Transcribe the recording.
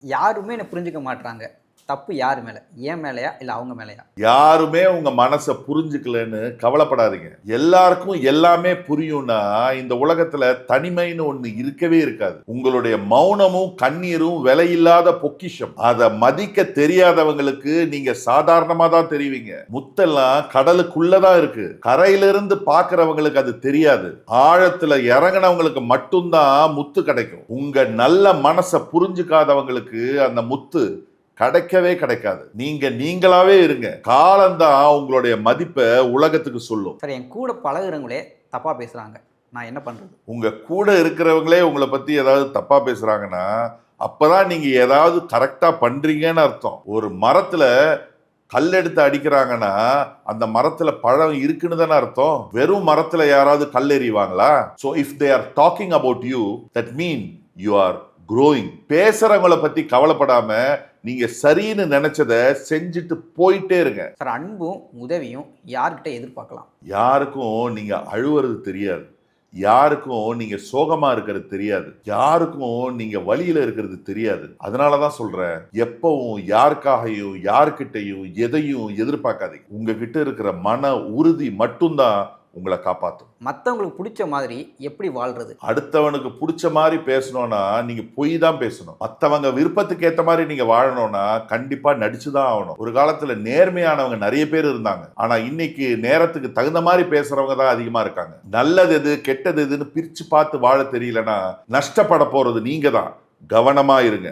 யாருமே என்ன புரிஞ்சுக்க மாட்றாங்க. தப்பு யார் மேல? என் மேலயா? இல்ல அவங்க மேலயா? யாருமே உங்க மனச புரிஞ்சுக்கலன்னு கவலைப்படாதீங்க. எல்லாருக்கும் எல்லாமே புரியும்னா, இந்த உலகத்துல தனிமைன்னு ஒண்ணு இருக்கவே இருக்காது. உங்களுடைய மௌனமும், கண்ணீரும் விலையில்லாத பொக்கிஷம். அத மதிக்க தெரியாதவங்களுக்கு நீங்க சாதாரணமா தான் தெரிவீங்க. முத்தெல்லாம் கடலுக்குள்ள தான் இருக்கு. கரையிலிருந்து பார்க்கிறவங்களுக்கு அது தெரியாது. ஆழத்துல இறங்குனவங்களுக்கு மட்டும்தான் முத்து கிடைக்கும். உங்க நல்ல மனச புரிஞ்சுக்காதவங்களுக்கு அந்த முத்து கிடைக்கவே கிடைக்காது. நீங்க நீங்களாவே இருங்க. காலம்தான் உங்களுடைய மதிப்பை உலகத்துக்கு சொல்லும். சார் என் கூட பழகுறவங்களே தப்பா பேசுறாங்க. நான் என்ன பண்றது? உங்க கூட இருக்கிறவங்களே உங்களை பத்தி ஏதாவது தப்பா பேசுறாங்கன்னா, அப்பதான் நீங்க ஏதாவது கரெக்டா பண்றீங்கன்னு அர்த்தம். ஒரு மரத்துல கல் எடுத்து அடிக்கிறாங்கன்னா அந்த மரத்துல பழம் இருக்குன்னு தானே அர்த்தம். வெறும் மரத்துல யாராவது கல் எறிவாங்களா? So if they are talking about you, that mean you are growing. பேசுறவங்கள பத்தி கவலைப்படாம நீங்க சரின்னு நினைச்சத செஞ்சுட்டு போயிட்டே இருங்க. சார் அன்பும், உதவியும் யார்கிட்ட எதிர்பார்க்கலாம்? யாருக்கும் நீங்க அழுவுறது தெரியாது. யாருக்கும் நீங்க சோகமா இருக்கிறது தெரியாது. யாருக்கும் நீங்க வழியில இருக்கிறது தெரியாது. அதனாலதான் சொல்றேன், எப்பவும் யாருக்காகவும் யார்கிட்டையும் எதையும் எதிர்பார்க்காதீங்க. உங்ககிட்ட இருக்கிற மன உறுதி மட்டும்தான் உங்களை காப்பாற்றும். மத்தவங்களுக்கு பிடிச்ச மாதிரி எப்படி வாழ்றது? அடுத்தவனுக்கு பிடிச்ச மாதிரி பேசணும்னா நீங்க பொய் தான் பேசணும். மத்தவங்க விருப்பத்துக்கு ஏத்த மாதிரி நீங்க வாழணும்னா கண்டிப்பா நடிச்சுதான் ஆகணும். ஒரு காலத்துல நேர்மையானவங்க நிறைய பேர் இருந்தாங்க. ஆனா இன்னைக்கு நேரத்துக்கு தகுந்த மாதிரி பேசுறவங்க தான் அதிகமா இருக்காங்க. நல்லது எது கெட்டது எதுன்னு பிரிச்சு பார்த்து வாழ தெரியலன்னா நஷ்டப்பட போறது நீங்க தான். கவனமா இருங்க.